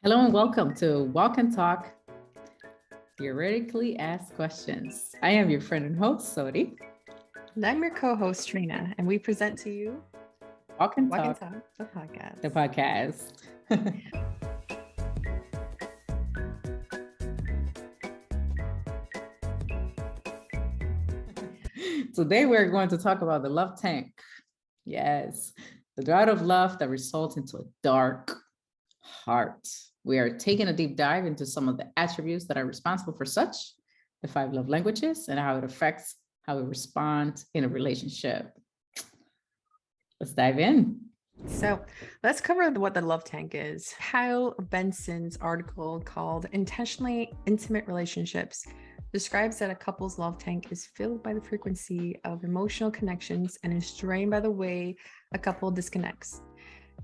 Hello and welcome to Walk and Talk Theoretically Asked Questions. I am your friend and host, Sodi. And I'm your co-host, Trina, and we present to you Walk and Walk and Talk, Talk, the podcast. the podcast. Today we're going to talk about the love tank. Yes, the drought of love that results into a dark heart. We are taking a deep dive into some of the attributes that are responsible for such, the 5 love languages, and how it affects how we respond in a relationship. Let's dive in. So let's cover what the love tank is. Hal Benson's article called Intentionally Intimate Relationships describes that a couple's love tank is filled by the frequency of emotional connections and is drained by the way a couple disconnects.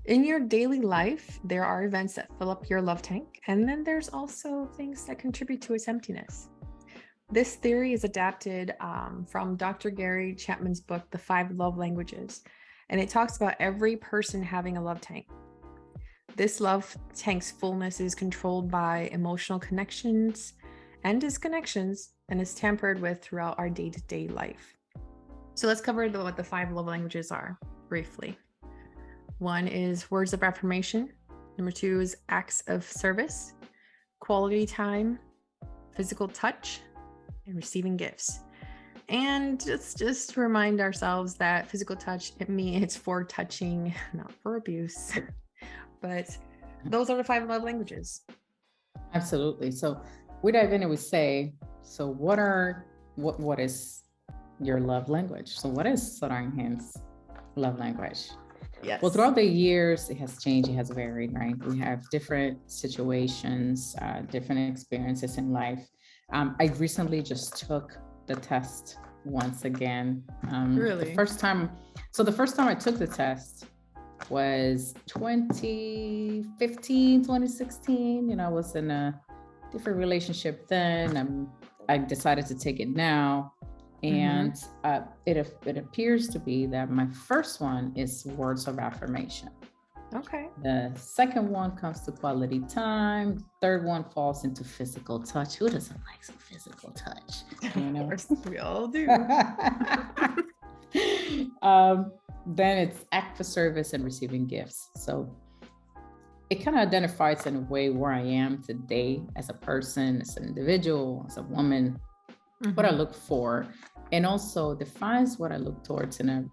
In your daily life, there are events that fill up your love tank, and then there's also things that contribute to its emptiness. This theory is adapted from Dr. Gary Chapman's book, The 5 Love Languages, and it talks about every person having a love tank. This love tank's fullness is controlled by emotional connections and disconnections and is tampered with throughout our day-to-day life. So let's cover what the 5 love languages are briefly. 1 is words of affirmation. Number 2 is acts of service, quality time, physical touch, and receiving gifts. And just remind ourselves that physical touch, it's for touching, not for abuse. But those are the 5 love languages. Absolutely. So we dive in and we say, so what is your love language? So what is Sorangen's love language? Yes. Well, throughout the years, it has changed, it has varied, right? We have different situations, different experiences in life. I recently just took the test once again. Really? The first time I took the test was 2015, 2016. I was in a different relationship then. I decided to take it now. And it appears to be that my first one is words of affirmation. Okay. The second one comes to quality time. Third one falls into physical touch. Who doesn't like some physical touch? Of course, we all do. Then it's act for service and receiving gifts. So it kind of identifies in a way where I am today as a person, as an individual, as a woman, what I look for, and also defines what I look towards in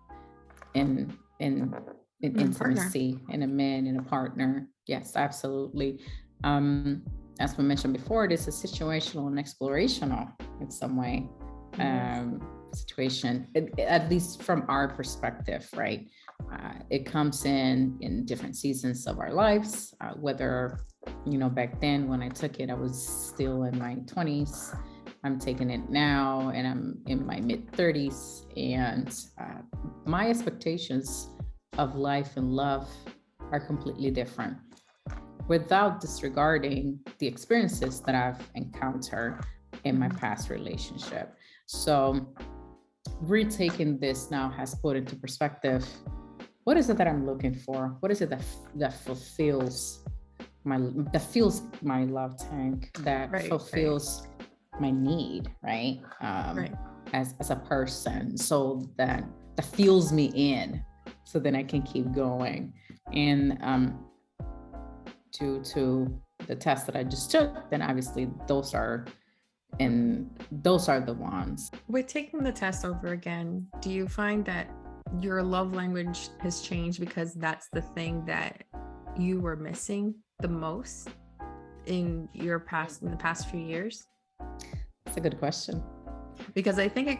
intimacy, in a man, in a partner. Yes, absolutely. As we mentioned before, it is a situational and explorational in some way situation, at least from our perspective, right? It comes in different seasons of our lives, whether, back then when I took it, I was still in my 20s. I'm taking it now and I'm in my mid 30s, and my expectations of life and love are completely different, without disregarding the experiences that I've encountered in my past relationship. So retaking this now has put into perspective, what is it that I'm looking for? What is it that fills my love tank, that fulfills my need, right? As a person, so that fuels me in, so then I can keep going. And to the test that I just took, then obviously those are the ones. With taking the test over again, do you find that your love language has changed because that's the thing that you were missing the most in the past few years? That's a good question. Because I think it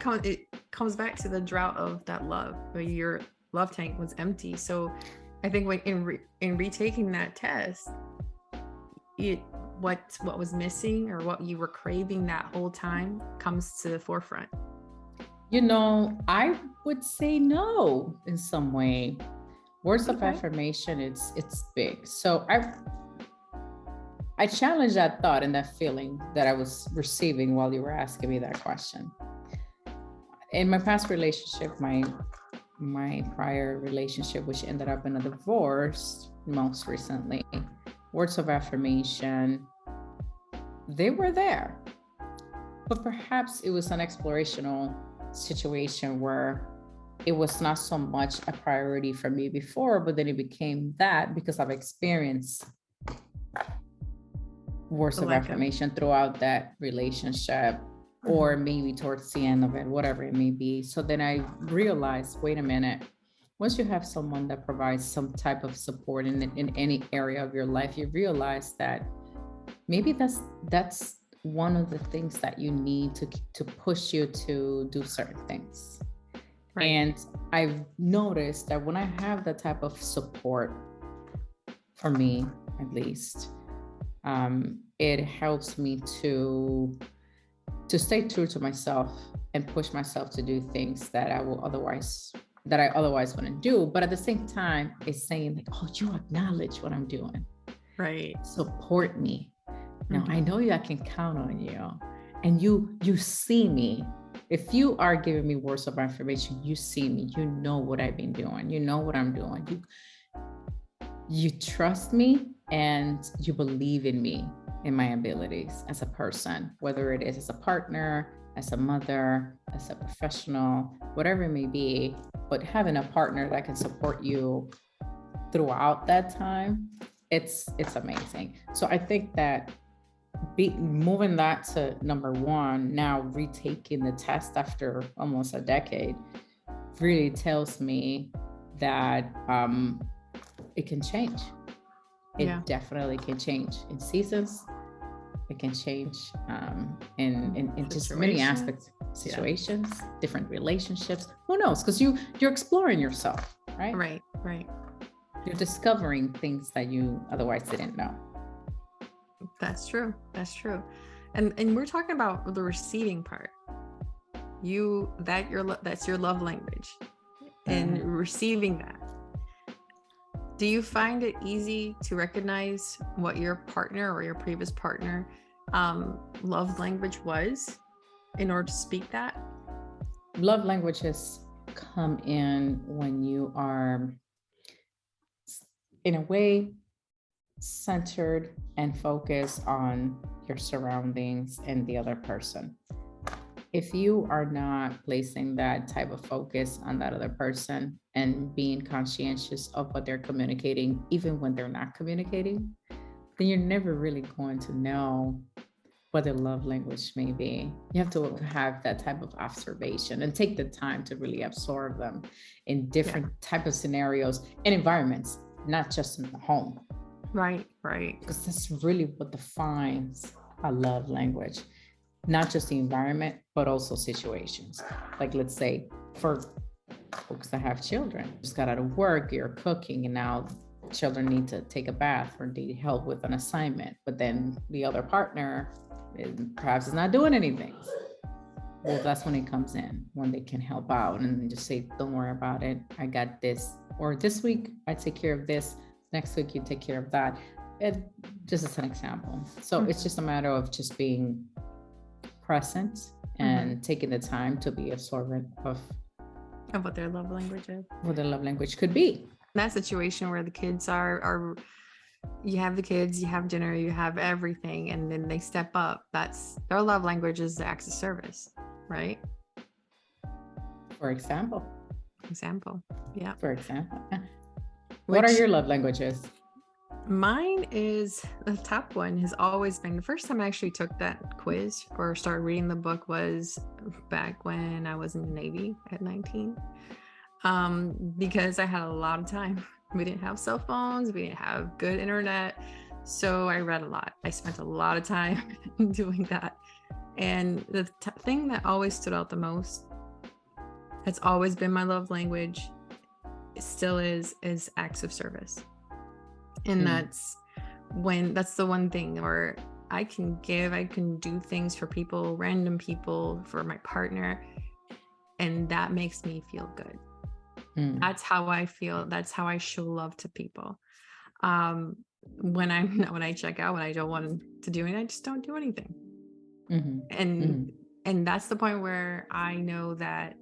comes back to the drought of that love, where your love tank was empty. So I think when in retaking that test, what was missing or what you were craving that whole time comes to the forefront. I would say no in some way. Words of affirmation, it's big. So I challenge that thought and that feeling that I was receiving while you were asking me that question. In my past relationship, my prior relationship, which ended up in a divorce most recently, words of affirmation, they were there. But perhaps it was an explorational situation where it was not so much a priority for me before, but then it became that because I've experienced words of affirmation throughout that relationship, or maybe towards the end of it, whatever it may be. So then I realized, wait a minute, once you have someone that provides some type of support in any area of your life, you realize that maybe that's one of the things that you need to push you to do certain things. Right. And I've noticed that when I have that type of support, for me at least, it helps me to stay true to myself and push myself to do things that I otherwise wouldn't do. But at the same time, it's saying like, oh, you acknowledge what I'm doing. Right. Support me. Now I know I can count on you, and you see me. If you are giving me words of affirmation, you see me, you know what I've been doing, you know what I'm doing. You trust me and you believe in me, in my abilities as a person, whether it is as a partner, as a mother, as a professional, whatever it may be. But having a partner that can support you throughout that time, it's amazing. So I think that moving that to number one, now retaking the test after almost a decade, really tells me that it can change. It definitely can change in seasons. It can change in just many aspects, situations, different relationships. Who knows? Because you're exploring yourself, right? Right. You're discovering things that you otherwise didn't know. That's true. And we're talking about the receiving part. That's your love language, and receiving that. Do you find it easy to recognize what your partner or your previous partner love language was in order to speak that? Love languages come in when you are, in a way, centered and focused on your surroundings and the other person. If you are not placing that type of focus on that other person and being conscientious of what they're communicating, even when they're not communicating, then you're never really going to know what their love language may be. You have to have that type of observation and take the time to really absorb them in different type of scenarios and environments, not just in the home. Right. Because that's really what defines a love language. Not just the environment, but also situations. Like, let's say for folks that have children, just got out of work, you're cooking, and now children need to take a bath or need help with an assignment, but then the other partner perhaps is not doing anything. Well, that's when it comes in, when they can help out and just say, don't worry about it, I got this. Or this week, I take care of this. Next week, you take care of that. It just as an example. So it's just a matter of just being present and taking the time to be observant of what their love language is. What their love language could be. That situation where the kids are you have the kids, you have dinner, you have everything, and then they step up. That's their love language, is the acts of service, right? For example. Yeah. For example. What are your love languages? Mine is, the top one has always been, the first time I actually took that quiz or started reading the book was back when I was in the Navy at 19. Because I had a lot of time. We didn't have cell phones, we didn't have good internet. So I read a lot. I spent a lot of time doing that. And the thing that always stood out the most, it's always been my love language, it still is acts of service. And that's the one thing where I can do things for people, random people, for my partner, and that makes me feel good. That's how I feel. That's how I show love to people. When I check out, when I don't want to do anything, I just don't do anything. And that's the point where I know that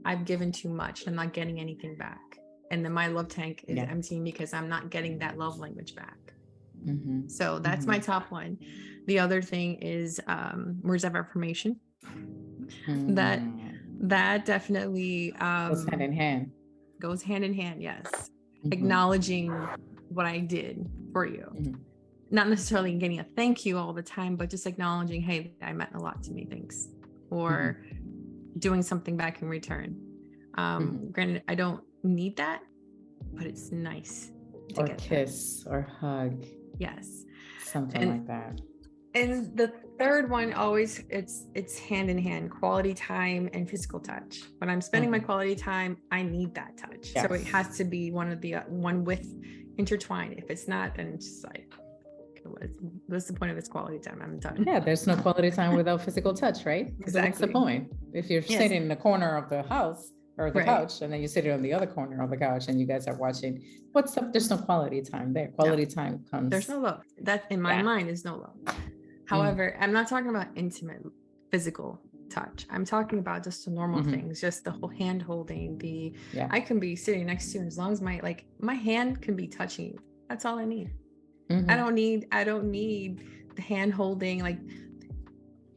I've given too much. I'm not getting anything back. And then my love tank is emptying because I'm not getting that love language back. So that's my top one. The other thing is words of affirmation. That definitely goes hand in hand. Goes hand in hand, yes. Acknowledging what I did for you. Not necessarily getting a thank you all the time, but just acknowledging, hey, I meant a lot to me, thanks. Or doing something back in return. Granted, I don't need that, but it's nice to or get kiss that. Or hug. Yes. Something like that. And the third one, always it's hand in hand, quality time and physical touch. When I'm spending my quality time, I need that touch. Yes. So it has to be one with intertwined. If it's not, then it's just like, what's the point of this quality time? I'm done. Yeah, there's no quality time without physical touch, right? Exactly. What's the point? If you're sitting in the corner of the house or the couch, and then you sit on the other corner of the couch and you guys are watching, what's up? There's no quality time there. Quality time comes. There's no love. That in my mind is no love. However, I'm not talking about intimate physical touch. I'm talking about just the normal things, just the whole hand holding, I can be sitting next to you, as long as my hand can be touching you. That's all I need. I don't need the hand holding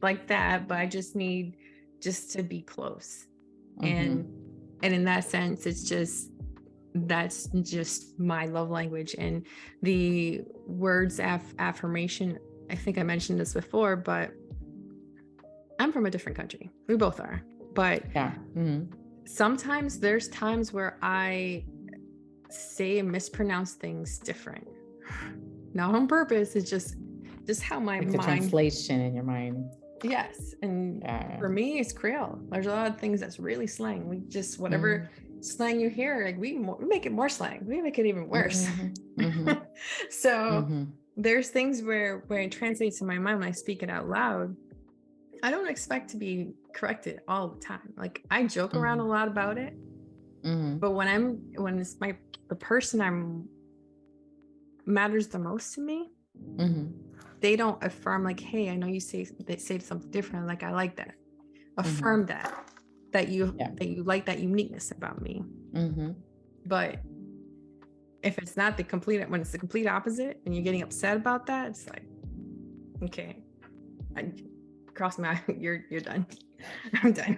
like that, but I just need just to be close. And in that sense, that's just my love language. And the words affirmation, I think I mentioned this before, but I'm from a different country. We both are. But sometimes there's times where I say and mispronounce things different. Not on purpose. It's just how my mind. The translation in your mind. Yes. And for me, it's Creole. There's a lot of things that's really slang. We just, whatever slang you hear, we make it more slang. We make it even worse. So there's things where it translates in my mind when I speak it out loud. I don't expect to be corrected all the time. I joke around a lot about it, but when it's the person I'm matters the most to me, they don't affirm hey, I know they say something different. I like that. Affirm that you like that uniqueness about me. But if it's not when it's the complete opposite and you're getting upset about that, it's okay, I cross my you're done. I'm done.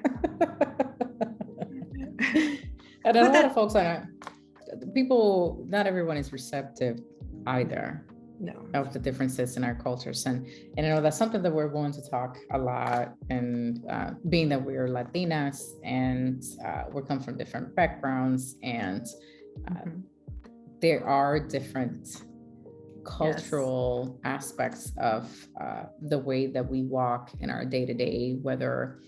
And a lot of folks not everyone is receptive either. No. Of the differences in our cultures. And I know that's something that we're going to talk a lot, and being that we're Latinas and we come from different backgrounds, and there are different cultural aspects of the way that we walk in our day-to-day, whether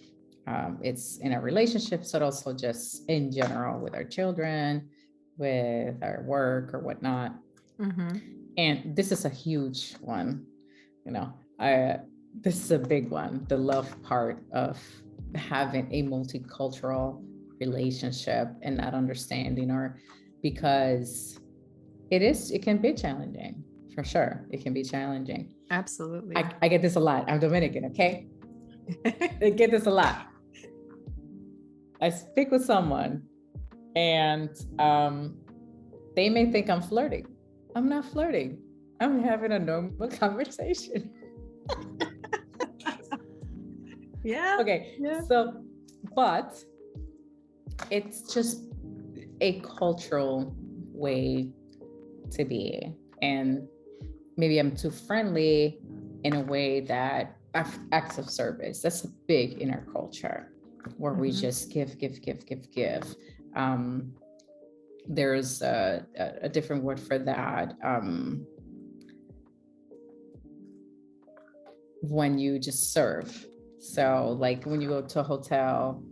it's in our relationships, but also just in general with our children, with our work or whatnot. And this is a huge one, this is a big one, the love part of having a multicultural relationship and not understanding, because it can be challenging, for sure. It can be challenging. Absolutely. I get this a lot. I'm Dominican, okay? I get this a lot. I speak with someone and they may think I'm flirting. I'm not flirting. I'm having a normal conversation. Yeah. Okay. Yeah. So, but it's just a cultural way to be. And maybe I'm too friendly in a way that acts of service. That's big in our culture, where we just give. There's a different word for that. When you just serve. So when you go to a hotel,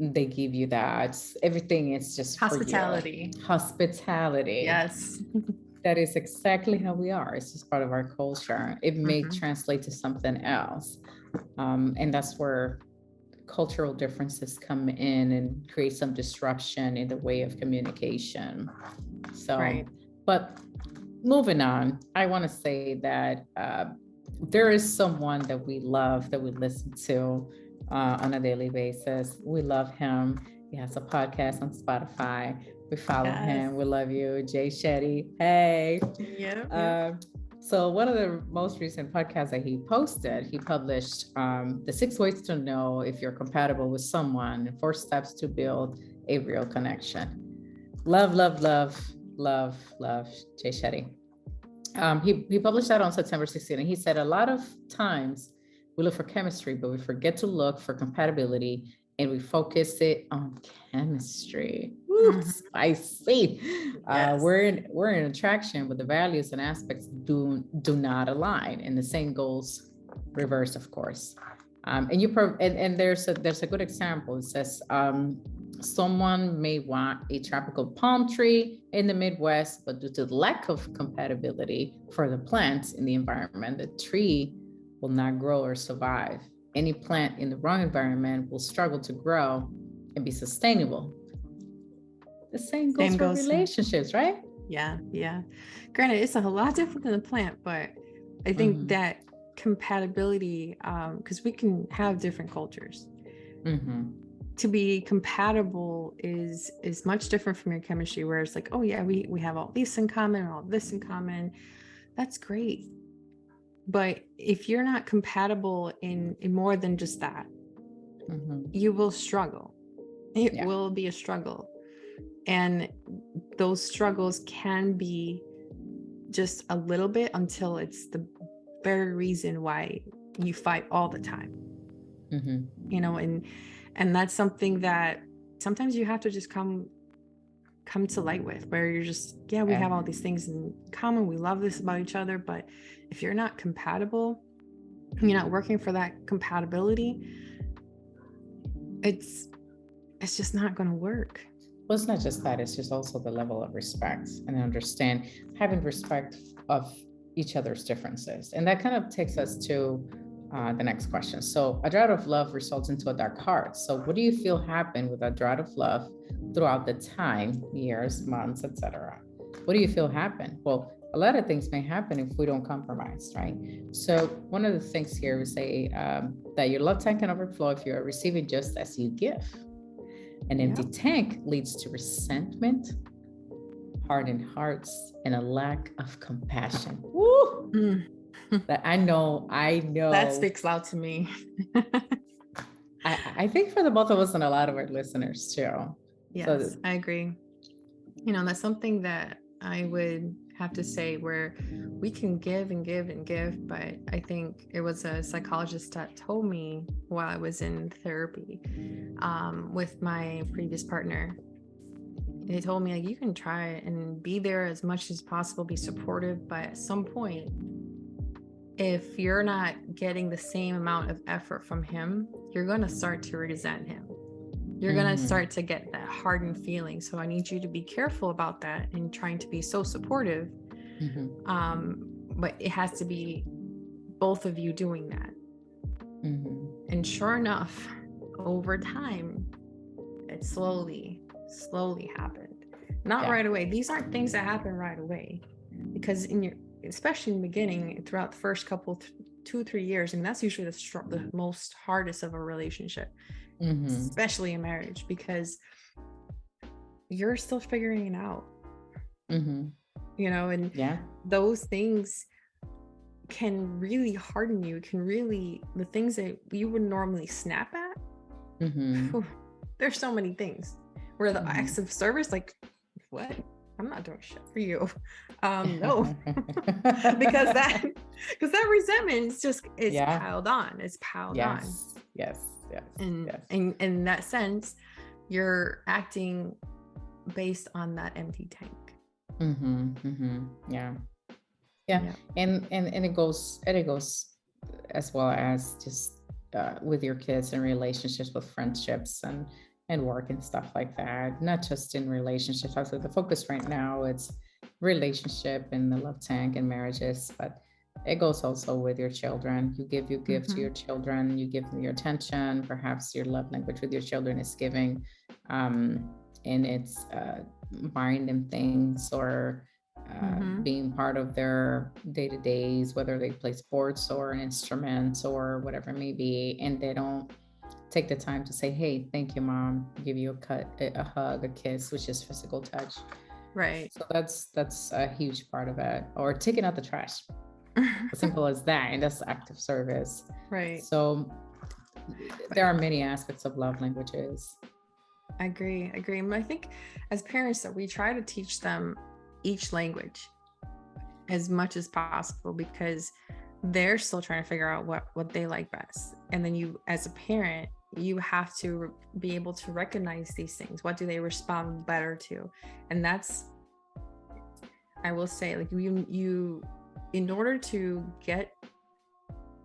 they give you that. Everything is just hospitality. For you. Hospitality. Yes. That is exactly how we are. It's just part of our culture. It may translate to something else. And that's where cultural differences come in and create some disruption in the way of communication. So, but moving on, I want to say that there is someone that we love, that we listen to on a daily basis. We love him. He has a podcast on Spotify. We follow Yes. him. We love you, Jay Shetty. Hey. Yeah. So one of the most recent podcasts that he posted, he published the 6 ways to know if you're compatible with someone, and 4 steps to build a real connection. Love, love, love, love, love, Jay Shetty. He published that on September 16th, and he said a lot of times we look for chemistry, but we forget to look for compatibility, and we focus it on chemistry. Ooh, spicy. Yes. We're in attraction, but the values and aspects do not align, and the same goes reverse, of course. And there's a good example. It says someone may want a tropical palm tree in the Midwest, but due to the lack of compatibility for the plants in the environment, the tree will not grow or survive. Any plant in the wrong environment will struggle to grow and be sustainable. The same goes for relationships, right? Yeah. Granted, it's a lot different than the plant, but I think that compatibility, because we can have different cultures. To be compatible is much different from your chemistry, where it's like, oh yeah, we have all this in common, all this in common. That's great. But if you're not compatible in more than just that, you will struggle. It will be a struggle. And those struggles can be just a little bit until it's the very reason why you fight all the time. You know, and that's something that sometimes you have to just come to light with, where you're just, we have all these things in common. We love this about each other, but if you're not compatible, you're not working for that compatibility, it's just not going to work. Well, it's not just that, it's just also the level of respect and having respect of each other's differences. And that kind of takes us to the next question. So a drought of love results into a dark heart. So what do you feel happened with a drought of love throughout the time, years, months, etc.? What do you feel happened? Well, a lot of things may happen if we don't compromise, right? So one of the things here we say that your love tank can overflow if you're receiving just as you give. An empty tank leads to resentment, hardened hearts, and a lack of compassion. Woo! That I know. That speaks loud to me. I think for the both of us and a lot of our listeners too. Yes, so, I agree. You know, that's something that I would have to say, where we can give and give and give, but I think it was a psychologist that told me while I was in therapy with my previous partner. They told me, like, you can try and be there as much as possible, be supportive, but at some point, if you're not getting the same amount of effort from him, you're going to start to resent him. You're going to start to get that hardened feeling. So I need you to be careful about that and trying to be so supportive. But it has to be both of you doing that. And sure enough, over time, it slowly happened. Not right away. These aren't things that happen right away, because especially in the beginning, throughout the first couple 2-3 years, and that's usually the most hardest of a relationship, especially in marriage, because you're still figuring it out. You know, and those things can really harden you. The things that you would normally snap at, there's so many things where the acts of service, like, what? I'm not doing shit for you. No, because that resentment is piled on. It's piled on. Yes. And in that sense, you're acting based on that empty tank. Yeah. And it goes as well as just with your kids and relationships, with friendships and work and stuff like that. Not just in relationships. Also, the focus right now, it's relationship and the love tank and marriages, but it goes also with your children. You give to your children, you give them your attention. Perhaps your love language with your children is giving, and it's buying them things or being part of their day-to-days, whether they play sports or an instrument or whatever it may be, and they don't take the time to say, hey, thank you, mom, give you a hug, a kiss, which is physical touch. Right. So that's a huge part of it. Or taking out the trash, as simple as that, and that's active service. Right. So there are many aspects of love languages. I agree. And I think as parents that we try to teach them each language as much as possible, because they're still trying to figure out what they like best. And then you, as a parent, you have to be able to recognize these things. What do they respond better to? And that's, I will say, like, you in order to get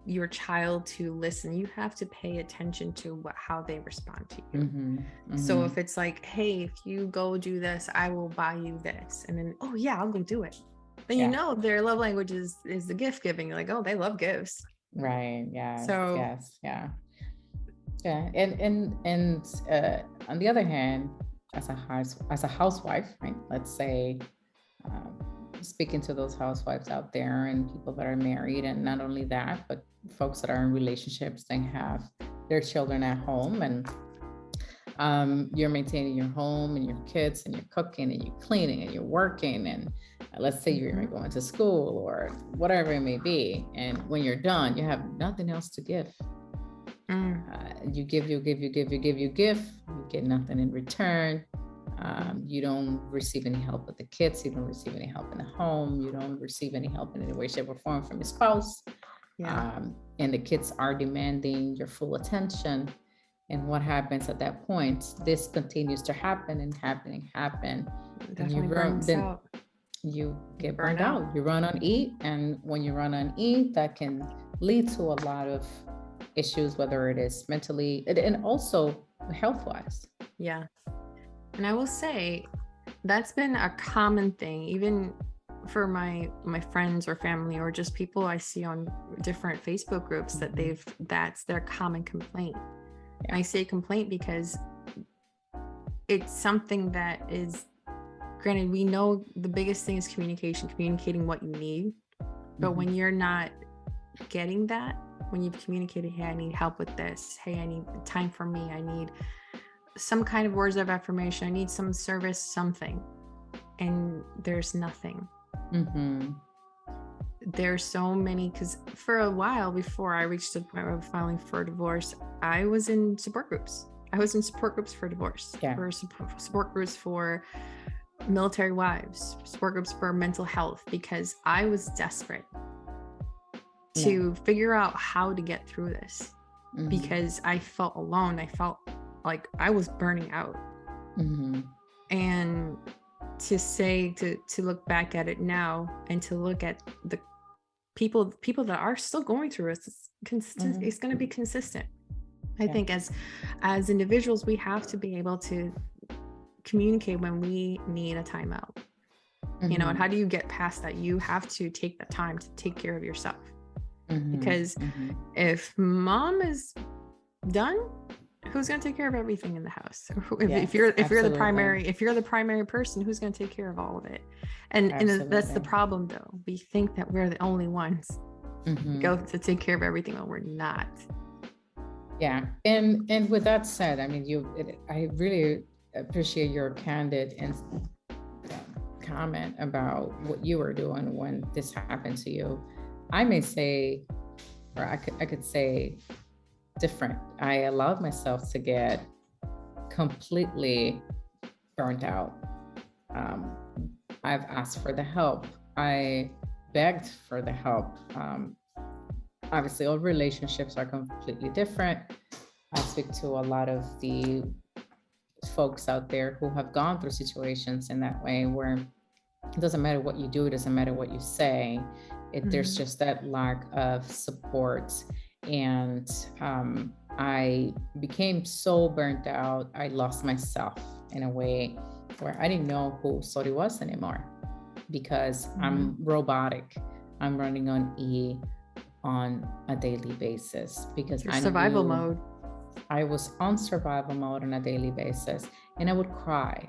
your child to listen, you have to pay attention to how they respond to you. So if it's like, hey, if you go do this, I will buy you this, and then, oh yeah, I'll go do it, then you know their love language is the gift giving. You're like, oh, they love gifts, right? Yeah. So Yeah. And on the other hand, as a housewife, right? Let's say, speaking to those housewives out there and people that are married, and not only that, but folks that are in relationships and have their children at home, and you're maintaining your home and your kids, and you're cooking and you're cleaning and you're working, and let's say you're going to school or whatever it may be, and when you're done, you have nothing else to give. You give, you get nothing in return. You don't receive any help with the kids, you don't receive any help in the home, you don't receive any help in any way, shape, or form from your spouse. And the kids are demanding your full attention. And what happens at that point? This continues to happen and happen. And you get burned out. You run on E, and when you run on E, that can lead to a lot of issues, whether it is mentally and also health-wise. Yeah. And I will say that's been a common thing, even for my friends or family, or just people I see on different Facebook groups, that that's their common complaint. I say complaint because it's something that is, granted, we know the biggest thing is communicating what you need. But when you're not getting that, when you've communicated, hey, I need help with this, hey, I need time for me, I need some kind of words of affirmation, I need some service, something, and there's nothing. There's so many, because for a while before I reached the point of filing for divorce, I was in support groups. For divorce, for support groups for military wives, support groups for mental health, because I was desperate to figure out how to get through this, because I felt alone. I felt like I was burning out. And to look back at it now, and to look at the people that are still going through it, it's going to be consistent. I think as individuals, we have to be able to communicate when we need a timeout. And how do you get past that? You have to take the time to take care of yourself. Because if mom is done, who's going to take care of everything in the house? If you're the primary person, who's going to take care of all of it? And that's the problem, though. We think that we're the only ones go to take care of everything when we're not. Yeah. And with that said, I mean, I really appreciate your candid and comment about what you were doing when this happened to you. I may say, or I could say different. I allowed myself to get completely burnt out. I've asked for the help. I begged for the help. Obviously, all relationships are completely different. I speak to a lot of the folks out there who have gone through situations in that way, where it doesn't matter what you do, it doesn't matter what you say. There's just that lack of support. And I became so burnt out, I lost myself in a way where I didn't know who Sori was anymore, because I'm robotic. I'm running on E on a daily basis, because survival mode. I was on survival mode on a daily basis, and I would cry.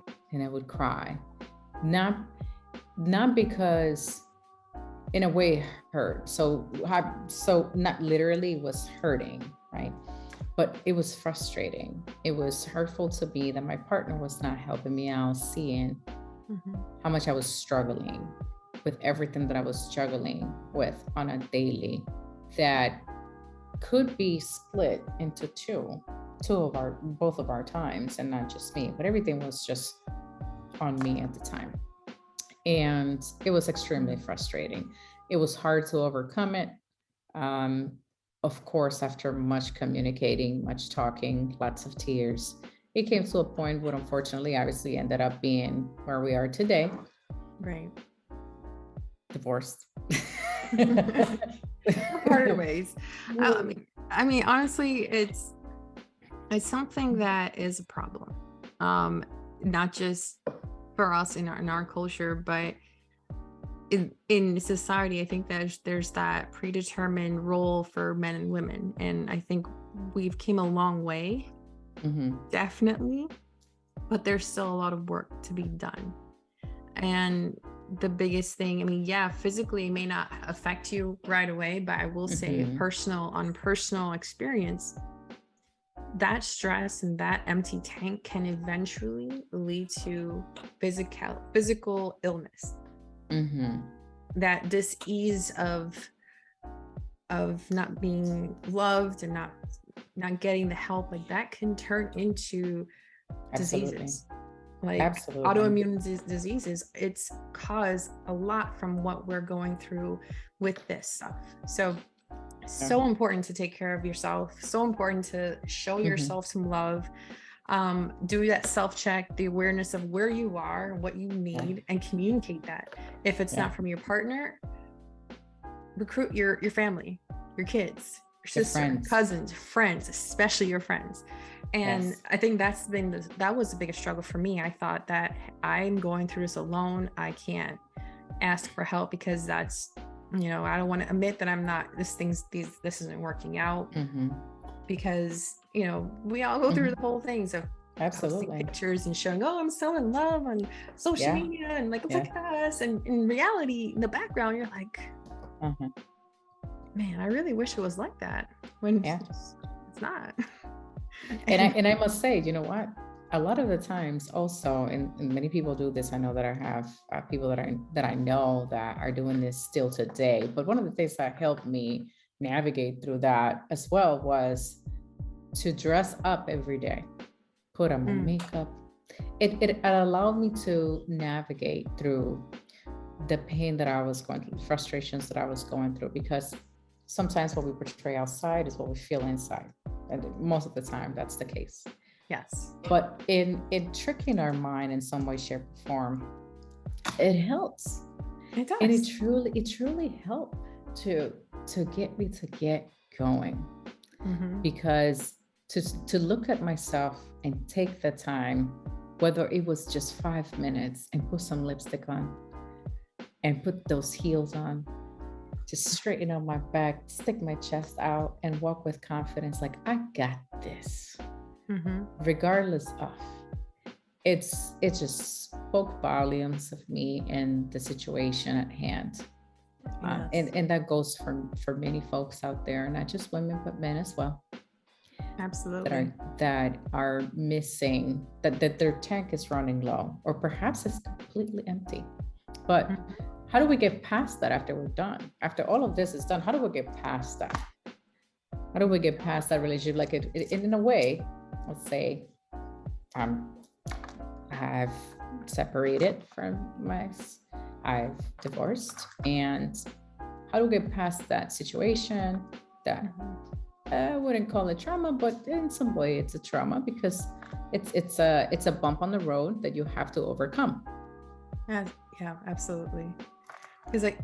Not because in a way hurt. So not literally was hurting, right? But it was frustrating. It was hurtful to me that my partner was not helping me out, seeing Mhm. how much I was struggling with everything that I was struggling with on a daily, that could be split into two of our both of our times, and not just me, but everything was just on me at the time. And it was extremely frustrating. It was hard to overcome it. um, of course, after much communicating, much talking, lots of tears, it came to a point where unfortunately obviously ended up being where we are today, Right. divorced. Harder ways. Honestly, it's something that is a problem. Not just for us in our culture, but in society. I think that there's that predetermined role for men and women, and I think we've came a long way, definitely, but there's still a lot of work to be done. And the biggest thing, yeah, physically it may not affect you right away, but I will say on personal experience, that stress and that empty tank can eventually lead to physical illness. That dis-ease of not being loved and not getting the help, like that can turn into diseases. Like autoimmune diseases. It's caused a lot from what we're going through with this stuff. So important to take care of yourself, so important to show yourself some love. Do that self-check, the awareness of where you are, what you need, and communicate that. If it's not from your partner, recruit your family, your kids, your sister, friends, cousins, friends, especially your friends. And I think that was the biggest struggle for me. I thought that I'm going through this alone. I can't ask for help because that's, I don't want to admit that I'm not, this isn't working out, because, we all go through the whole things of posting pictures and showing, I'm so in love on social media, and like, look at us. And in reality, in the background, you're like, man, I really wish it was like that, when it's not. And I must say, you know what? A lot of the times also, and many people do this. I know that I have people that I know that are doing this still today. But one of the things that helped me navigate through that as well was to dress up every day, put on my makeup. It allowed me to navigate through the pain that I was going through, the frustrations that I was going through, because sometimes what we portray outside is what we feel inside. And most of the time that's the case. Yes. But in tricking our mind in some way, shape, or form, it helps. It does. And it truly helped to get me to get going. Because to look at myself and take the time, whether it was just 5 minutes, and put some lipstick on and put those heels on, just straighten out my back, stick my chest out, and walk with confidence, like, I got this. Regardless of, it just spoke volumes of me and the situation at hand. And that goes for many folks out there, not just women, but men as well. Absolutely. That are missing, that their tank is running low, or perhaps it's completely empty. But how do we get past that after we're done? After all of this is done, how do we get past that? How do we get past that relationship? Like in a way, let's say I've separated I've divorced, and how do we get past that situation? That I wouldn't call it trauma, but in some way it's a trauma, because it's a bump on the road that you have to overcome. Yeah, absolutely. Because like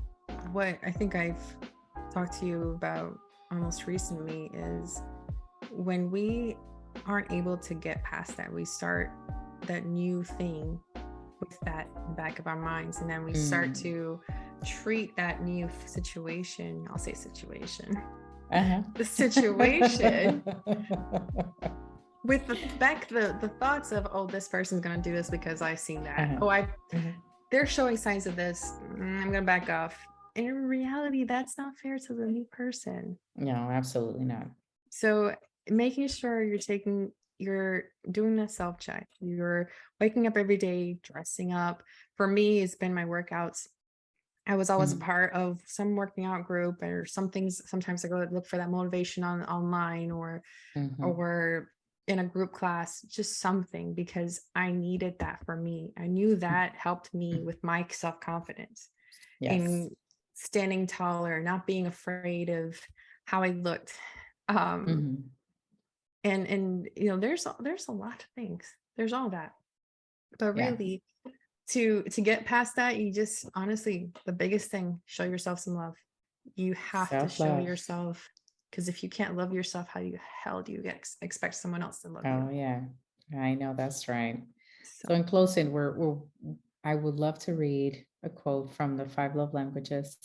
what I think I've talked to you about almost recently is when we aren't able to get past that, we start that new thing with that in the back of our minds, and then we start to treat that new situation, I'll say situation, the situation with the thoughts of, this person's gonna do this because I've seen that. They're showing signs of this, I'm gonna back off. In reality, that's not fair to the new person. No, absolutely not. So making sure you're doing a self check. You're waking up every day, dressing up. For me, it's been my workouts. I was always a Mhm, part of some working out group or some things. Sometimes I go look for that motivation online mhm, or in a group class, just something, because I needed that for me. I knew that helped me mhm. with my self-confidence Yes. in standing taller, not being afraid of how I looked. Um, Mhm. and there's a lot of things. There's all that. But Yeah. really, to get past that, you just honestly, the biggest thing, show yourself some love. You have to show Self-love. yourself, because if you can't love yourself, how you hell do you expect someone else to love you? Oh, yeah. I know that's right. So So in closing, I would love to read a quote from the five love languages.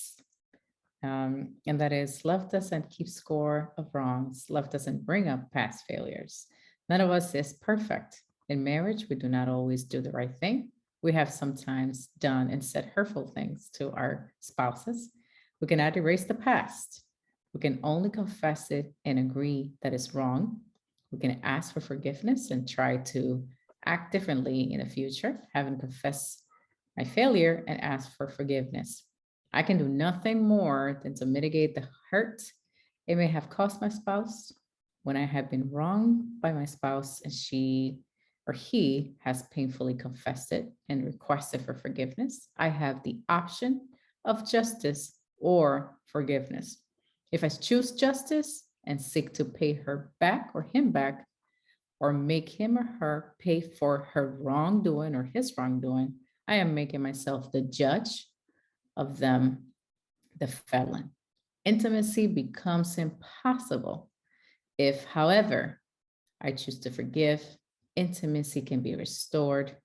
And that is, love doesn't keep score of wrongs. Love doesn't bring up past failures. None of us is perfect. In marriage, we do not always do the right thing. We have sometimes done and said hurtful things to our spouses. We cannot erase the past. We can only confess it and agree that it's wrong. We can ask for forgiveness and try to act differently in the future, having confessed my failure and ask for forgiveness. I can do nothing more than to mitigate the hurt it may have caused my spouse when I have been wronged by my spouse and she or he has painfully confessed it and requested for forgiveness. I have the option of justice or forgiveness. If I choose justice and seek to pay her back or him back, or make him or her pay for her wrongdoing or his wrongdoing, I am making myself the judge of them, the felon. Intimacy becomes impossible if, however, I choose to forgive. Intimacy can be restored.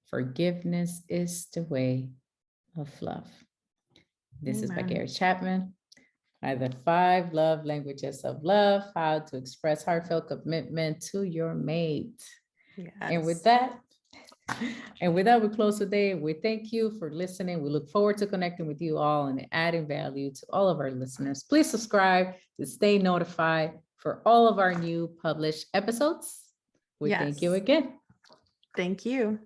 Forgiveness is the way of love. This is by amen. Gary Chapman. By the five love languages of love, how to express heartfelt commitment to your mate. And with Yes. that, and with that, we close today. We thank you for listening. We look forward to connecting with you all and adding value to all of our listeners. Please subscribe to stay notified for all of our new published episodes. We thank you Yes. again. Thank you.